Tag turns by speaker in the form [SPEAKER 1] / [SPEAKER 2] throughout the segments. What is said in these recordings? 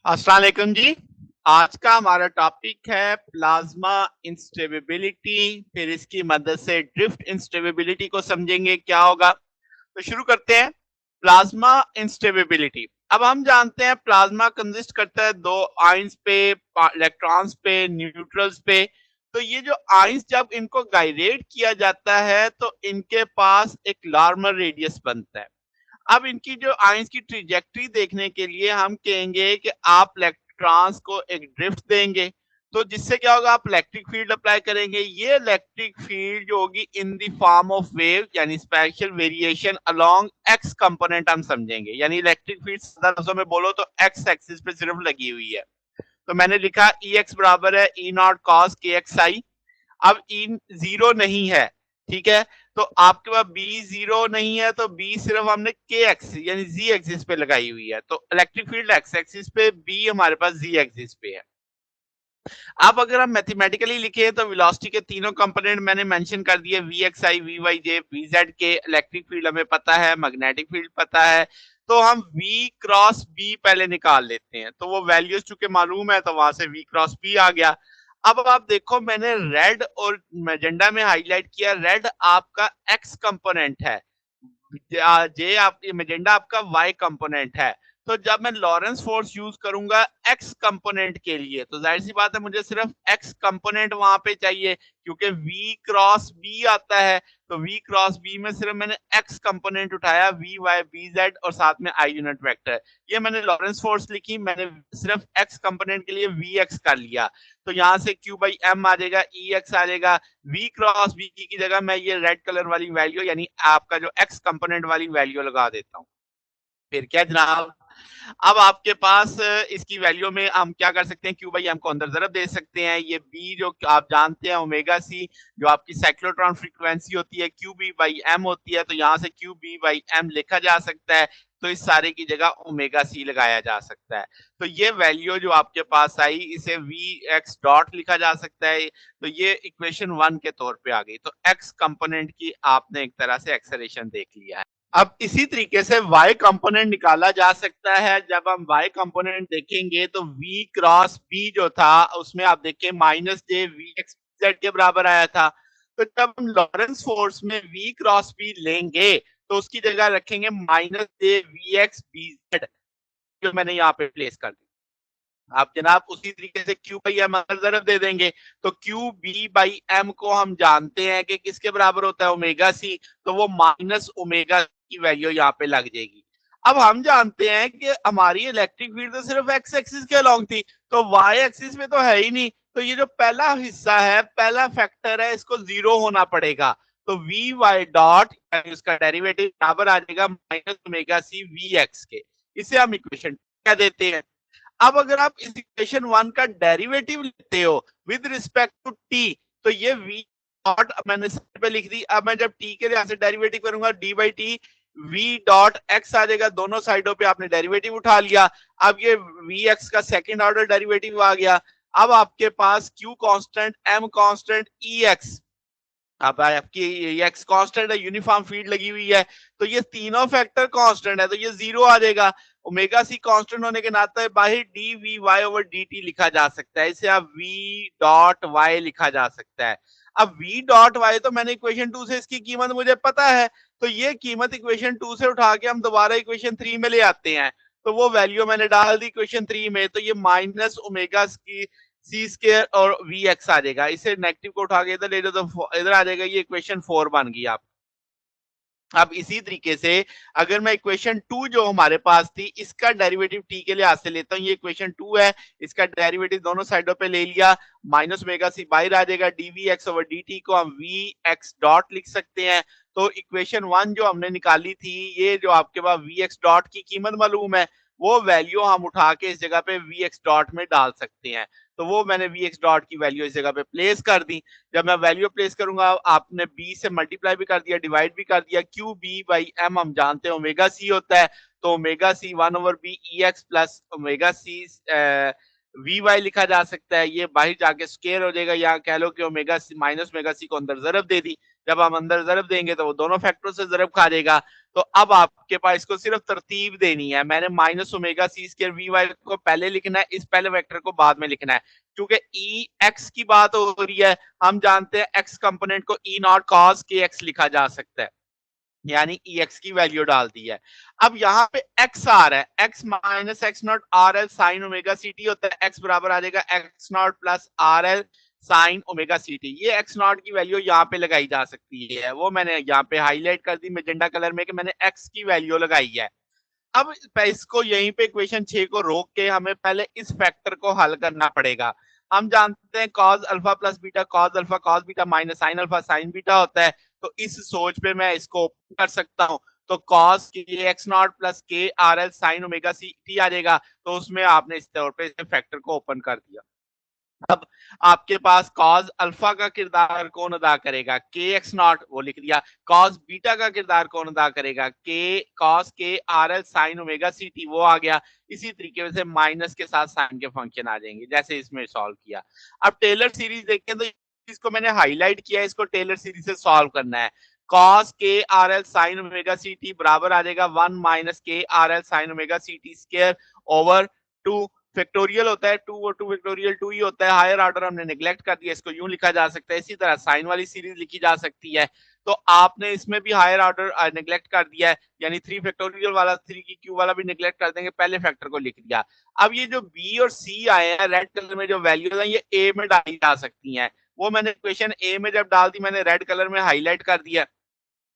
[SPEAKER 1] अस्सलाम वालेकुम जी। आज का हमारा टॉपिक है प्लाज्मा इंस्टेबिलिटी। फिर इसकी मदद से ड्रिफ्ट इंस्टेबिलिटी को समझेंगे क्या होगा। तो शुरू करते हैं। Plasma instability. अब हम जानते हैं प्लाज्मा कंसिस्ट करता है दो आयंस पे, इलेक्ट्रॉन्स पे, न्यूट्रल्स पे। तो ये जो आयंस जब इनको गायरेट किया जाता है तो इनके पास एक नॉर्मल रेडियस बनता है। अब इनकी जो आयंस की ट्रेजेक्टरी देखने के लिए हम कहेंगे कि आप इलेक्ट्रॉन्स को एक ड्रिफ्ट देंगे, तो जिससे क्या होगा, आप इलेक्ट्रिक फील्ड अप्लाई करेंगे। ये इलेक्ट्रिक फील्ड जो होगी in the form of wave, यानी spatial variation along x component हम समझेंगे। यानी इलेक्ट्रिक फील्ड सादा लफ्जों में बोलो तो एक्स एक्सिस पे सिर्फ लगी हुई है। तो मैंने लिखा ई एक्स बराबर है ई नॉट कॉस के एक्स आई। अब ई जीरो नहीं है, ठीक है, तो आपके पास बी जीरो नहीं है, तो बी सिर्फ हमने के एक्सिस यानी जी एक्सिस पे लगाई हुई है। तो इलेक्ट्रिक फील्ड एक्स एक्सिस पे, बी हमारे पास जी एक्सिस पे है। अब अगर हम मैथमेटिकली लिखे तो वेलोसिटी के तीनों कंपोनेंट मैंने मेंशन कर दिए, V X I, V Y J, V Z K. Electric field हमें पता है, मैग्नेटिक फील्ड पता है, तो हम v क्रॉस b पहले निकाल लेते हैं। तो वो वैल्यूज चूंकि मालूम है तो वहां से v क्रॉस b आ गया। अब आप देखो, मैंने रेड और मैजेंडा में हाईलाइट किया। रेड आपका x कंपोनेंट है, जे आप मैजेंडा आपका y कंपोनेंट है। तो जब मैं लॉरेंस फोर्स यूज करूंगा x कंपोनेंट के लिए, तो जाहिर सी बात है मुझे सिर्फ x कंपोनेंट वहां पे चाहिए, क्योंकि v क्रॉस b आता है। तो v क्रॉस b में सिर्फ मैंने x कंपोनेंट उठाया, v y b z, और साथ में i यूनिट वेक्टर। ये मैंने लॉरेंस फोर्स लिखी, मैंने सिर्फ x कंपोनेंट के लिए vx कर लिया। तो यहाँ से q बाई m आ जाएगा, ex आ जाएगा। v क्रॉस b की जगह मैं ये रेड कलर वाली वैल्यू यानी आपका जो x कंपोनेंट वाली वैल्यू लगा देता हूँ। फिर क्या जनाब, अब आपके पास इसकी वैल्यू में हम क्या कर सकते हैं, क्यू बाई एम को अंदर जरब दे सकते हैं। ये बी जो आप जानते हैं ओमेगा सी, जो आपकी साइक्लोट्रॉन फ्रीक्वेंसी होती है, क्यू बी बाई एम होती है। तो यहाँ से क्यू बी बाई एम लिखा जा सकता है। तो इस सारे की जगह ओमेगा सी लगाया जा सकता है। तो ये वैल्यू जो आपके पास आई, इसे वी एक्स डॉट लिखा जा सकता है। तो ये इक्वेशन 1 के तौर पे आ गई। तो एक्स कंपोनेंट की आपने एक तरह से एक्सेलरेशन देख लिया है। अब इसी तरीके से y कंपोनेंट निकाला जा सकता है। जब हम y कंपोनेंट देखेंगे तो v क्रॉस b जो था उसमें आप देखें minus J V X Z के बराबर आया था। तो जब हम लॉरेंस फोर्स में v क्रॉस b लेंगे तो उसकी जगह रखेंगे minus J V X B Z, जो मैंने यहाँ पे प्लेस कर दी। आप जनाब उसी तरीके से Q बाई एम अगर जरब दे देंगे तो क्यू बी बाई एम को हम जानते हैं कि किसके बराबर होता है, ओमेगा सी। तो वो माइनस ओमेगा की वैल्यू यहाँ पे लग जाएगी। अब हम जानते हैं कि हमारी इलेक्ट्रिक फील्ड तो सिर्फ एक्स एक्सिस के अलोंग थी, तो वाई एक्सिस में तो है ही नहीं। तो ये जो पहला हिस्सा है, पहला फैक्टर है, इसको जीरो होना पड़ेगा। तो वी वाई डॉट इसका डेरिवेटिव बराबर आ जाएगा माइनस ओमेगा सी वी एक्स के। इसे हम इक्वेशन क्या देते हैं। अब अगर आप इस इक्वेशन 1 का डेरिवेटिव लेते हो विद रिस्पेक्ट टू टी, तो ये v डॉट मैंने साइड पे लिख दी। अब मैं जब t के लिए डेरिवेटिव करूंगा d by T, v dot x आ जाएगा। दोनों साइडों पे आपने डेरिवेटिव उठा लिया। अब ये vx का सेकंड ऑर्डर डेरिवेटिव आ गया। अब आपके पास q constant, m constant, ex, अब आपकी एक्स कांस्टेंट है, यूनिफॉर्म फील्ड लगी हुई है, तो ये तीनों फैक्टर कांस्टेंट है, तो ये जीरो आ जाएगा। ओमेगा सी कांस्टेंट होने के नाते बाहर D V Y over D T लिखा जा सकता है। इसे अब वी डॉट वाई लिखा जा सकता है। अब वी डॉट वाई तो मैंने इक्वेशन 2 से इसकी कीमत मुझे पता है, तो ये कीमत इक्वेशन 2 से उठा के हम दोबारा इक्वेशन 3 में ले आते हैं। तो वो वैल्यू मैंने डाल दी इक्वेशन 3 में, तो ये माइनस ओमेगा की सी स्केयर और वी एक्स आ जाएगा। इसे नेगेटिव को उठा के इधर ले लो तो इधर आ जाएगा। ये इक्वेशन 4 बन गई आप। अब इसी तरीके से अगर मैं इक्वेशन 2 जो हमारे पास थी, इसका डेरिवेटिव टी के लिहाज से लेता हूँ। ये इक्वेशन 2 है, इसका डेरिवेटिव दोनों साइडों पे ले लिया, माइनस ओमेगा सी बाहर आ जाएगा। D v x over D t को हम वी एक्स डॉट लिख सकते हैं। तो इक्वेशन 1 जो हमने निकाली थी, ये जो आपके पास वी एक्स डॉट की कीमत मालूम है, वो वैल्यू हम उठा के इस जगह पे वी एक्स डॉट में डाल सकते हैं। तो वो मैंने वी एक्स डॉट की वैल्यू इस जगह पे प्लेस कर दी। जब मैं वैल्यू प्लेस करूंगा, आपने b से मल्टीप्लाई भी कर दिया, डिवाइड भी कर दिया। क्यू बी बाई एम हम जानते हैं ओमेगा सी होता है, तो omega c 1 over b e x plus omega सी वी वाई लिखा जा सकता है, ये बाहर जाके स्केयर हो जाएगा, या कह लो कि omega c minus omega c को अंदर ज़रब दे दी, जब हम अंदर ज़रब देंगे तो वो दोनों फैक्टरों से ज़रब खा देगा। तो अब आपके पास इसको सिर्फ तरतीब देनी है, मैंने minus omega c square v y को पहले लिखना है, इस पहले वेक्टर को बाद में लिखना है। क्योंकि ई एक्स की बात हो रही है, हम जानते हैं एक्स कंपोनेंट को ई नॉट कॉस के एक्स लिखा जा सकता है, यानी ई एक्स की वैल्यू डाल दी है। अब यहाँ पे एक्स आ रहा है, x minus x naught r l sine omega c t होता है, एक्स बराबर आ जाएगा x naught plus r l sine omega c t. ये एक्स नॉट की वैल्यू यहाँ पे लगाई जा सकती है, वो मैंने यहाँ पे हाईलाइट कर दी मेजेंडा कलर में कि मैंने एक्स की वैल्यू लगाई है। अब इसको यहीं पे इक्वेशन 6 को रोक के हमें पहले इस फैक्टर को हल करना पड़ेगा। हम जानते हैं cos alpha plus beta cos alpha cos beta minus sin alpha sin beta होता है, तो इस सोच पे मैं इसको ओपन कर सकता हूं। तो cos के x nought plus k r l sine omega c t आ जाएगा, तो उसमें आपने इस तौर पे फैक्टर को ओपन कर दिया। अब आपके पास cos अल्फा का किरदार कौन अदा करेगा, के एक्स नॉट वो लिख दिया। cos बीटा का किरदार कौन अदा करेगा, के cos k r l sine omega c t वो आ गया। इसी तरीके से माइनस के साथ साइन के फंक्शन आ जाएंगे, जैसे इसमें सॉल्व किया। अब टेलर सीरीज देखें तो इसको मैंने हाईलाइट किया, इसको टेलर सीरीज से सॉल्व करना है। cos k r l sine omega c t बराबर आ जाएगा 1 minus k r l sine omega c t square over 2 factorial होता है, 2 और 2 फैक्टोरियल 2 ही होता है, हायर ऑर्डर हमने नेग्लेक्ट कर दिया, इसको यूं लिखा जा सकता है। इसी तरह साइन वाली सीरीज लिखी जा सकती है, तो आपने इसमें भी हायर ऑर्डर नेग्लेक्ट कर दिया है, यानी 3 फैक्टोरियल वाला 3 की क्यू वाला भी नेग्लेक्ट कर देंगे, पहले फैक्टर को लिख दिया। अब ये जो बी और सी आए हैं रेड कलर में जो वैल्यूज हैं, ये ए में डाली जा सकती हैं, वो मैंने इक्वेशन ए में जब डाल दी मैंने रेड कलर में हाईलाइट कर दिया।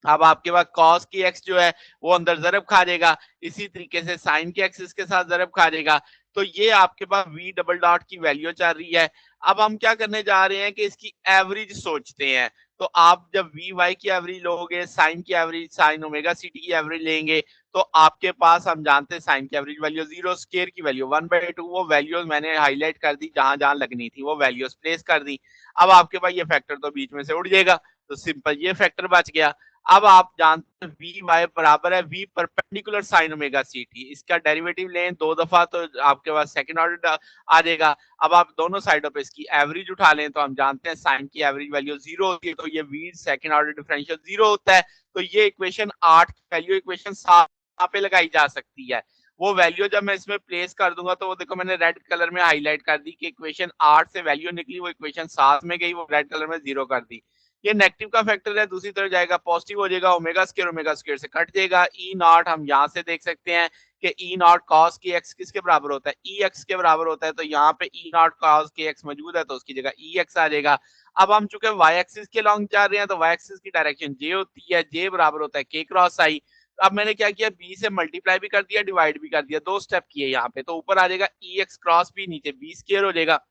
[SPEAKER 1] अब आपके पास cos की x जो है वो अंदर ज़रब खा देगा, इसी तरीके से sin की x इसके साथ ज़रब खा देगा, तो ये आपके पास v डबल डॉट की वैल्यू चल रही है। अब हम क्या करने जा रहे हैं कि इसकी एवरेज सोचते हैं, तो आप जब वी वाई की एवरेज लोगे, साइन की average, sine omega c t की एवरेज लेंगे, तो आपके पास हम जानते हैं साइन की एवरेज वैल्यू 0, स्केयर की वैल्यू 1/2, वो वैल्यूज मैंने हाईलाइट कर दी, जहां जहां लगनी थी वो वैल्यूज प्लेस कर दी। अब आपके पास ये फैक्टर तो बीच में से उड़ जाएगा, तो सिंपल ये फैक्टर बच गया। अब आप जानते हैं वी वाई बराबर है v perpendicular sine omega c t, इसका डेरिवेटिव लें 2 दफा तो आपके पास सेकंड ऑर्डर आ जाएगा। अब आप दोनों साइडों पे इसकी एवरेज उठा लें, तो हम जानते हैं साइन की एवरेज वैल्यू 0 होती है, तो ये वी सेकंड ऑर्डर डिफरेंशियल 0 होता है। तो ये इक्वेशन 8 की वैल्यू इक्वेशन 7 पे लगाई जा सकती है। वो वैल्यू जब मैं इसमें प्लेस कर दूंगा, तो वो देखो मैंने रेड कलर में हाईलाइट कर दी कि इक्वेशन 8 से वैल्यू निकली, वो इक्वेशन 7 में गई, वो रेड कलर में 0 कर दी। ये नेगेटिव का फैक्टर है, दूसरी तरफ जाएगा पॉजिटिव हो जाएगा, ओमेगा स्क्वायर से कट जाएगा। ई नॉट हम यहाँ से देख सकते हैं कि ई नॉट कॉस की एक्स किसके बराबर होता है, ई एक्स के बराबर होता है, तो यहाँ पे ई नॉट कॉस की एक्स मौजूद है, तो उसकी जगह ई एक्स आ जाएगा। अब हम चूंकि वाई एक्सिस के लॉन्ग जा रहे हैं, तो वाई एक्सिस की डायरेक्शन जे होती है, जे बराबर होता है के क्रॉस आई। अब मैंने क्या किया, बी से मल्टीप्लाई भी कर दिया, डिवाइड भी कर दिया, 2 स्टेप किए यहाँ पे, तो ऊपर आ जाएगा ई एक्स क्रॉस बी, नीचे बी स्क्वायर हो जाएगा।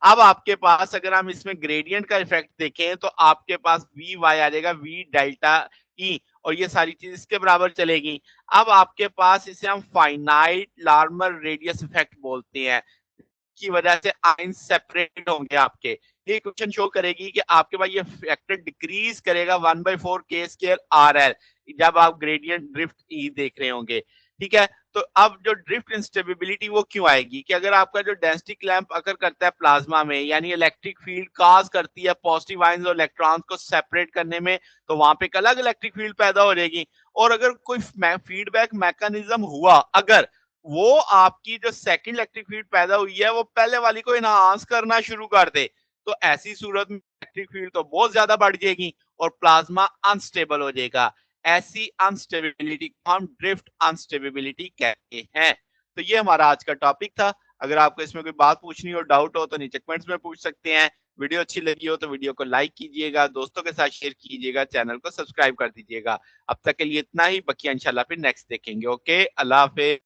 [SPEAKER 1] अब आपके पास अगर हम इसमें ग्रेडियंट का इफेक्ट देखें, तो आपके पास वी वाई आ जाएगा वी डेल्टा ई, और ये सारी चीज इसके बराबर चलेगी। अब आपके पास इसे हम फाइनाइट लार्मर रेडियस इफेक्ट बोलते हैं, की वजह से आयन सेपरेट होंगे आपके। ये क्वेश्चन शो करेगी कि आपके पास ये फैक्टर डिक्रीज करेगा 1/4 के स्क्वायर आर एल, जब आप ग्रेडियंट ड्रिफ्ट ई देख रहे होंगे, ठीक है। तो अब जो ड्रिफ्ट इंस्टेबिलिटी वो क्यों आएगी कि अगर आपका जो डेंसिटी क्लैंप अगर करता है प्लाज्मा में, यानी इलेक्ट्रिक फील्ड काज करती है पॉजिटिव आयंस और इलेक्ट्रॉन्स को सेपरेट करने में, तो वहां पे एक अलग इलेक्ट्रिक फील्ड पैदा हो जाएगी। और अगर कोई फीडबैक मैकेनिज्म हुआ, अगर वो आपकी जो सेकंड इलेक्ट्रिक फील्ड पैदा हुई है वो पहले वाली को इनहांस करना शुरू कर दे, तो ऐसी सूरत में इलेक्ट्रिक फील्ड तो बहुत ज्यादा बढ़ जाएगी और प्लाज्मा अनस्टेबल हो जाएगा। ऐसी अनस्टेबिलिटी को हम ड्रिफ्ट अनस्टेबिलिटी कहते हैं। तो ये हमारा आज का टॉपिक था। अगर आपको इसमें कोई बात पूछनी हो, डाउट हो, तो नीचे कमेंट्स में पूछ सकते हैं। वीडियो अच्छी लगी हो तो वीडियो को लाइक कीजिएगा, दोस्तों के साथ शेयर कीजिएगा, चैनल को सब्सक्राइब कर दीजिएगा। अब तक के लिए इतना ही, बाकी इंशाल्लाह फिर नेक्स्ट देखेंगे। ओके, अल्लाह हाफिज।